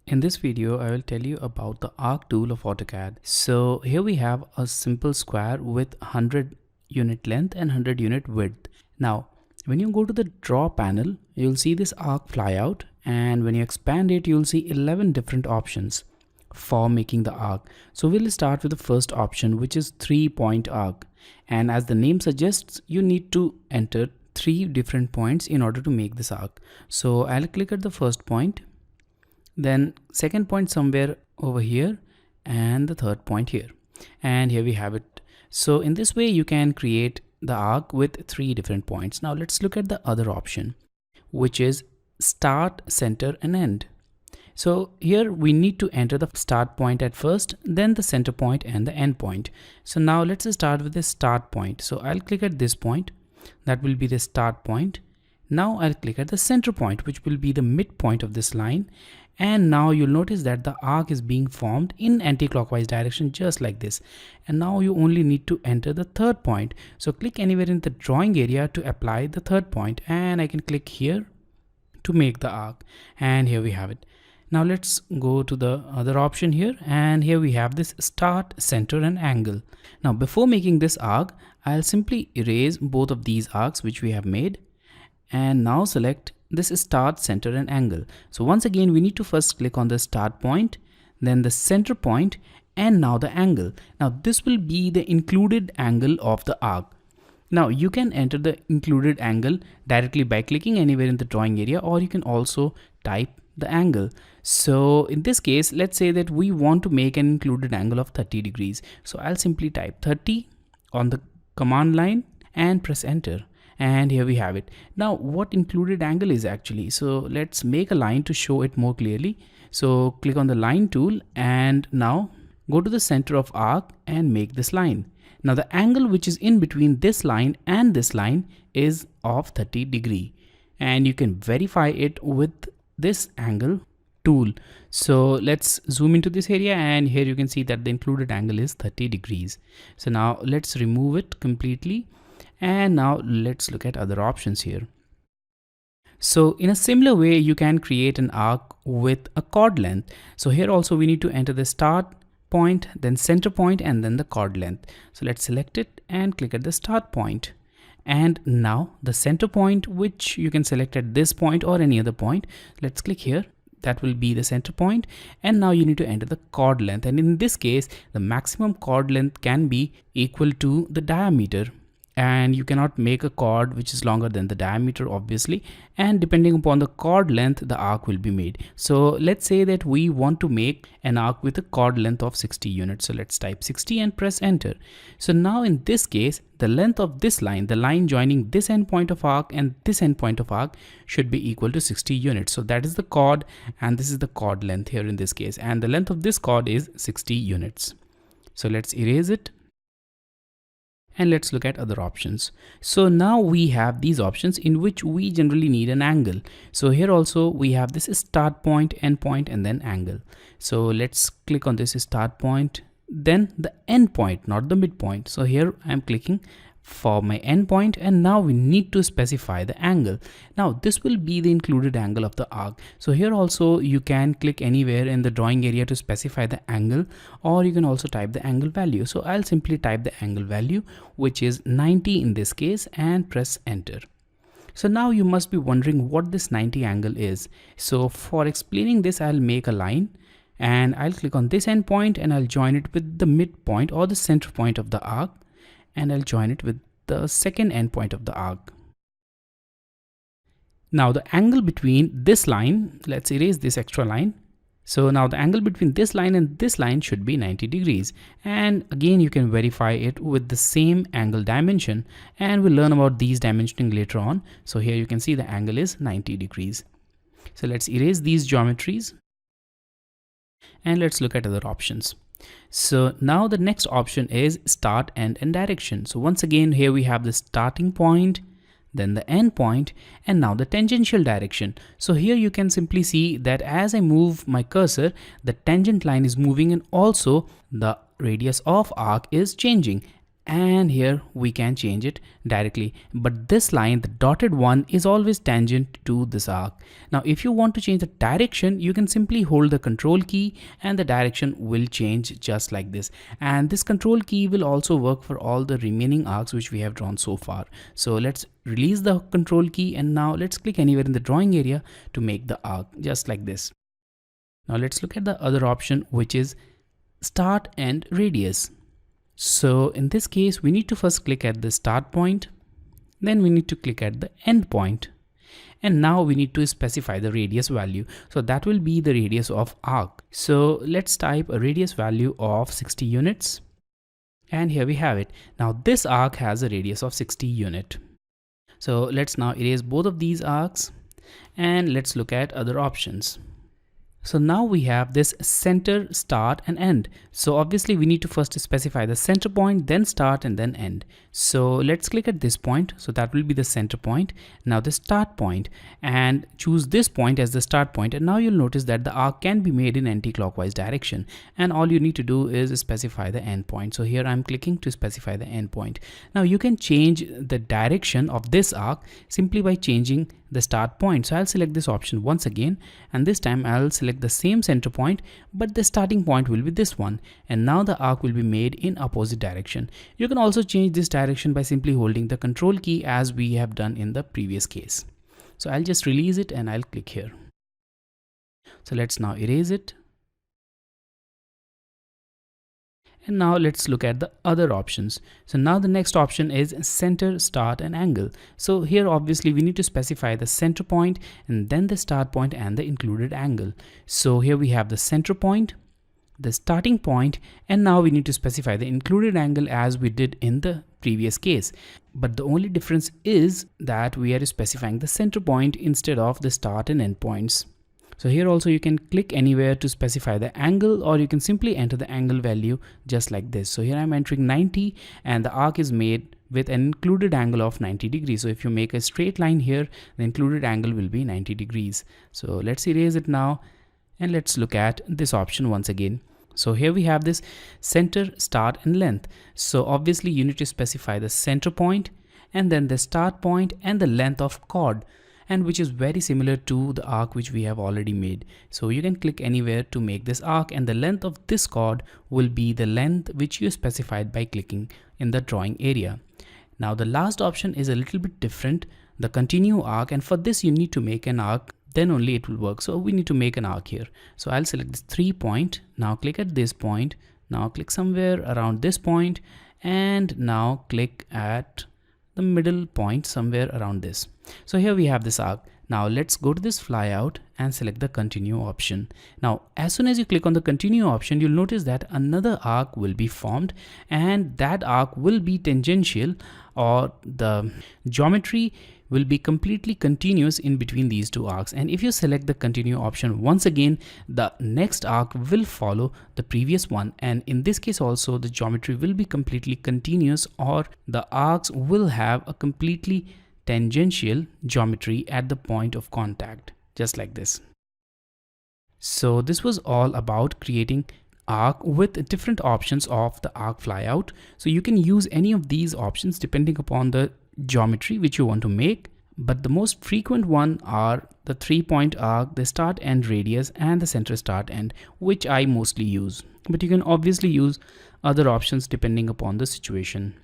In this video, I will tell you about the arc tool of AutoCAD. So here we have a simple square with 100 unit length and 100 unit width. Now, when you go to the draw panel, you'll see this arc fly out, and when you expand it, you'll see 11 different options for making the arc. So we'll start with the first option, which is 3-point arc. And as the name suggests, you need to enter 3 different points in order to make this arc. So I'll click at the first point, then second point somewhere over here, and the third point here, and here we have it. So in this way you can create the arc with 3 different points. Now let's look at the other option, which is start, center and end. So here we need to enter the start point at first, then the center point and the end point. So now let's start with the start point. So I'll click at this point, that will be the start point. Now I'll click at the center point, which will be the midpoint of this line. And now you'll notice that the arc is being formed in anti-clockwise direction, just like this. And now you only need to enter the third point. So click anywhere in the drawing area to apply the third point, and I can click here to make the arc. And here we have it. Now let's go to the other option here, and here we have this start, center and angle. Now before making this arc, I'll simply erase both of these arcs which we have made, and now select this start, center and angle. So once again we need to first click on the start point, then the center point, and now the angle. Now this will be the included angle of the arc. Now you can enter the included angle directly by clicking anywhere in the drawing area, or you can also type the angle. So in this case, let's say that we want to make an included angle of 30 degrees. So I'll simply type 30 on the command line and press enter. And here we have it. Now what included angle is actually, so let's make a line to show it more clearly. So click on the line tool, and now go to the center of arc and make this line. Now the angle which is in between this line and this line is of 30 degree, and you can verify it with this angle tool. So let's zoom into this area, and here you can see that the included angle is 30 degrees. So now let's remove it completely. And now let's look at other options here. So in a similar way, you can create an arc with a chord length. So here also we need to enter the start point, then center point, and then the chord length. So let's select it and click at the start point. And now the center point, which you can select at this point or any other point. Let's click here. That will be the center point. And now you need to enter the chord length. And in this case, the maximum chord length can be equal to the diameter. And you cannot make a chord which is longer than the diameter, obviously, and depending upon the chord length the arc will be made. So let's say that we want to make an arc with a chord length of 60 units. So let's type 60 and press enter. So now in this case, the length of this line, the line joining this endpoint of arc and this endpoint of arc, should be equal to 60 units. So that is the chord, and this is the chord length here in this case, and the length of this chord is 60 units. So let's erase it. And let's look at other options. So now we have these options in which we generally need an angle. So here also we have this start point, end point, and then angle. So let's click on this start point, then the end point, not the midpoint. So here I'm clicking for my end point, and now we need to specify the angle. Now this will be the included angle of the arc. So here also you can click anywhere in the drawing area to specify the angle, or you can also type the angle value. So I'll simply type the angle value, which is 90 in this case, and press enter. So now you must be wondering what this 90 angle is. So for explaining this, I'll make a line, and I'll click on this end point, and I'll join it with the midpoint or the center point of the arc, and I'll join it with the second endpoint of the arc. Now the angle between this line, let's erase this extra line. So now the angle between this line and this line should be 90 degrees. And again, you can verify it with the same angle dimension, and we'll learn about these dimensioning later on. So here you can see the angle is 90 degrees. So let's erase these geometries, and let's look at other options. So now the next option is start, end and direction. So once again, here we have the starting point, then the end point, and now the tangential direction. So here you can simply see that as I move my cursor, the tangent line is moving, and also the radius of arc is changing. and here we can change it directly, but this line, the dotted one, is always tangent to this arc. Now if you want to change the direction, you can simply hold the control key and the direction will change just like this, and this control key will also work for all the remaining arcs which we have drawn so far. So let's release the control key, and now let's click anywhere in the drawing area to make the arc just like this. Now let's look at the other option, which is start and radius. So in this case, we need to first click at the start point, then we need to click at the end point, and now we need to specify the radius value. So that will be the radius of arc. So let's type a radius value of 60 units, and here we have it. Now this arc has a radius of 60 unit. So let's now erase both of these arcs, and let's look at other options. So now we have this center, start and end. So obviously we need to first specify the center point, then start and then end. So let's click at this point. So that will be the center point. Now the start point, and choose this point as the start point. And now you'll notice that the arc can be made in anti-clockwise direction. And all you need to do is specify the end point. So here I'm clicking to specify the end point. Now you can change the direction of this arc simply by changing the start point. So I'll select this option once again, and this time I'll select the same center point, but the starting point will be this one, and now the arc will be made in opposite direction. You can also change this direction by simply holding the control key as we have done in the previous case. So I'll just release it and I'll click here. So let's now erase it. And now let's look at the other options. So now the next option is center, start and angle. So here obviously we need to specify the center point and then the start point and the included angle. So here we have the center point, the starting point, and now we need to specify the included angle as we did in the previous case. But the only difference is that we are specifying the center point instead of the start and end points. So here also you can click anywhere to specify the angle, or you can simply enter the angle value just like this. So here I'm entering 90 and the arc is made with an included angle of 90 degrees. So if you make a straight line here, the included angle will be 90 degrees. So let's erase it now and let's look at this option once again. So here we have this center, start and length. So obviously you need to specify the center point and then the start point and the length of chord, and which is very similar to the arc which we have already made. So you can click anywhere to make this arc, and the length of this chord will be the length which you specified by clicking in the drawing area. Now the last option is a little bit different, the continue arc, and for this you need to make an arc, then only it will work. So we need to make an arc here. So I'll select this 3 point, now click at this point, now click somewhere around this point, and now click at the middle point somewhere around this. So here we have this arc. Now let's go to this flyout and select the continue option. Now as soon as you click on the continue option, you'll notice that another arc will be formed, and that arc will be tangential, or the geometry will be completely continuous in between these two arcs. And if you select the continue option once again, the next arc will follow the previous one, and in this case also the geometry will be completely continuous, or the arcs will have a completely tangential geometry at the point of contact, just like this. So this was all about creating arc with different options of the arc flyout. So you can use any of these options depending upon the geometry which you want to make, but the most frequent one are the 3-point arc, the start end radius and the center start end, which I mostly use, but you can obviously use other options depending upon the situation.